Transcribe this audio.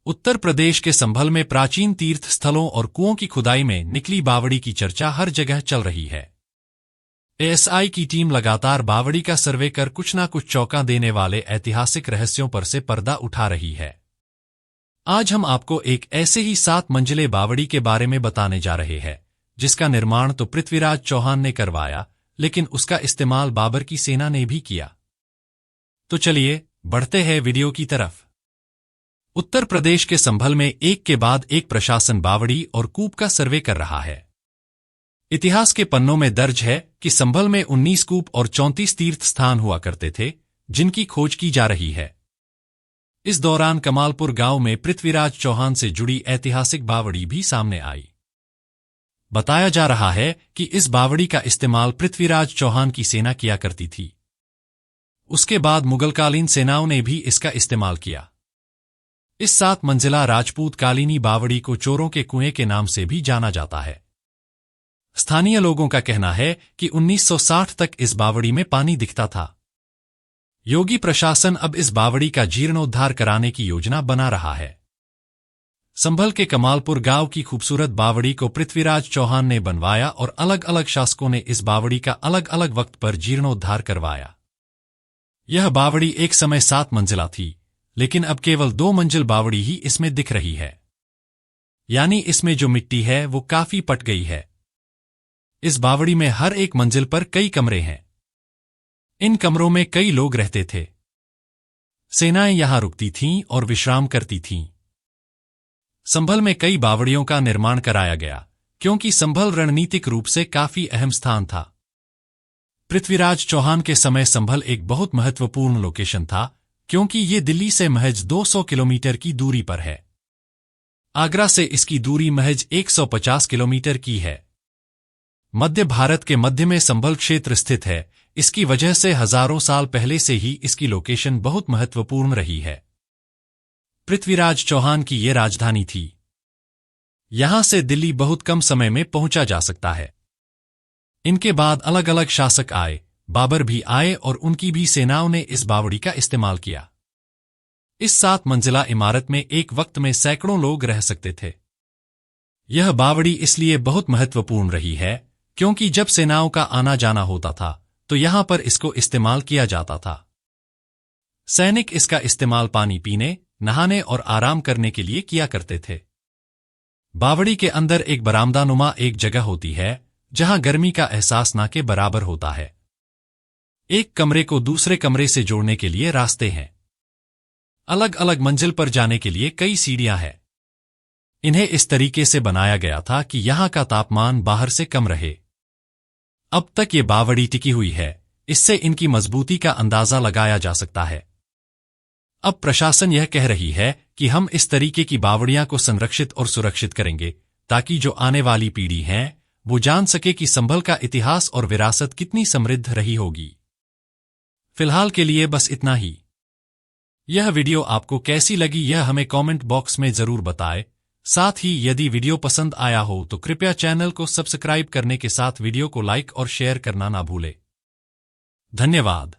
उत्तर प्रदेश के संभल में प्राचीन तीर्थ स्थलों और कुओं की खुदाई में निकली बावड़ी की चर्चा हर जगह चल रही है। एएसआई की टीम लगातार बावड़ी का सर्वे कर कुछ न कुछ चौंका देने वाले ऐतिहासिक रहस्यों पर से पर्दा उठा रही है। आज हम आपको एक ऐसे ही 7 मंजिले बावड़ी के बारे में बताने जा रहे हैं, जिसका निर्माण तो पृथ्वीराज चौहान ने करवाया, लेकिन उसका इस्तेमाल बाबर की सेना ने भी किया। तो चलिए बढ़ते हैं वीडियो की तरफ। उत्तर प्रदेश के संभल में एक के बाद एक प्रशासन बावड़ी और कूप का सर्वे कर रहा है। इतिहास के पन्नों में दर्ज है कि संभल में 19 कूप और 34 तीर्थ स्थान हुआ करते थे, जिनकी खोज की जा रही है। इस दौरान कमालपुर गांव में पृथ्वीराज चौहान से जुड़ी ऐतिहासिक बावड़ी भी सामने आई। बताया जा रहा है कि इस बावड़ी का इस्तेमाल पृथ्वीराज चौहान की सेना किया करती थी। उसके बाद मुगलकालीन सेनाओं ने भी इसका इस्तेमाल किया। इस 7 मंजिला राजपूत कालीनी बावड़ी को चोरों के कुएं के नाम से भी जाना जाता है। स्थानीय लोगों का कहना है कि 1960 तक इस बावड़ी में पानी दिखता था। योगी प्रशासन अब इस बावड़ी का जीर्णोद्धार कराने की योजना बना रहा है। संभल के कमालपुर गांव की खूबसूरत बावड़ी को पृथ्वीराज चौहान ने बनवाया और अलग अलग शासकों ने इस बावड़ी का अलग अलग वक्त पर जीर्णोद्धार करवाया। यह बावड़ी एक समय 7 मंजिला थी, लेकिन अब केवल 2 मंजिल बावड़ी ही इसमें दिख रही है। यानी इसमें जो मिट्टी है वो काफी पट गई है। इस बावड़ी में हर एक मंजिल पर कई कमरे हैं। इन कमरों में कई लोग रहते थे। सेनाएं यहां रुकती थीं और विश्राम करती थीं। संभल में कई बावड़ियों का निर्माण कराया गया, क्योंकि संभल रणनीतिक रूप से काफी अहम स्थान था। पृथ्वीराज चौहान के समय संभल एक बहुत महत्वपूर्ण लोकेशन था, क्योंकि ये दिल्ली से महज 200 किलोमीटर की दूरी पर है। आगरा से इसकी दूरी महज 150 किलोमीटर की है। मध्य भारत के मध्य में संभल क्षेत्र स्थित है। इसकी वजह से हजारों साल पहले से ही इसकी लोकेशन बहुत महत्वपूर्ण रही है। पृथ्वीराज चौहान की ये राजधानी थी। यहां से दिल्ली बहुत कम समय में पहुंचा जा सकता है। इनके बाद अलग अलग शासक आए, बाबर भी आए और उनकी भी सेनाओं ने इस बावड़ी का इस्तेमाल किया। इस 7 मंजिला इमारत में एक वक्त में सैकड़ों लोग रह सकते थे। यह बावड़ी इसलिए बहुत महत्वपूर्ण रही है, क्योंकि जब सेनाओं का आना जाना होता था तो यहां पर इसको इस्तेमाल किया जाता था। सैनिक इसका इस्तेमाल पानी पीने, नहाने और आराम करने के लिए किया करते थे। बावड़ी के अंदर एक बरामदानुमा एक जगह होती है, जहां गर्मी का एहसास ना के बराबर होता है। एक कमरे को दूसरे कमरे से जोड़ने के लिए रास्ते हैं। अलग अलग मंजिल पर जाने के लिए कई सीढ़ियां हैं। इन्हें इस तरीके से बनाया गया था कि यहां का तापमान बाहर से कम रहे। अब तक ये बावड़ी टिकी हुई है, इससे इनकी मजबूती का अंदाजा लगाया जा सकता है। अब प्रशासन यह कह रही है कि हम इस तरीके की बावड़ियां को संरक्षित और सुरक्षित करेंगे, ताकि जो आने वाली पीढ़ी है वो जान सके कि संभल का इतिहास और विरासत कितनी समृद्ध रही होगी। फिलहाल के लिए बस इतना ही। यह वीडियो आपको कैसी लगी यह हमें कमेंट बॉक्स में जरूर बताएं। साथ ही यदि वीडियो पसंद आया हो तो कृपया चैनल को सब्सक्राइब करने के साथ वीडियो को लाइक और शेयर करना ना भूलें। धन्यवाद।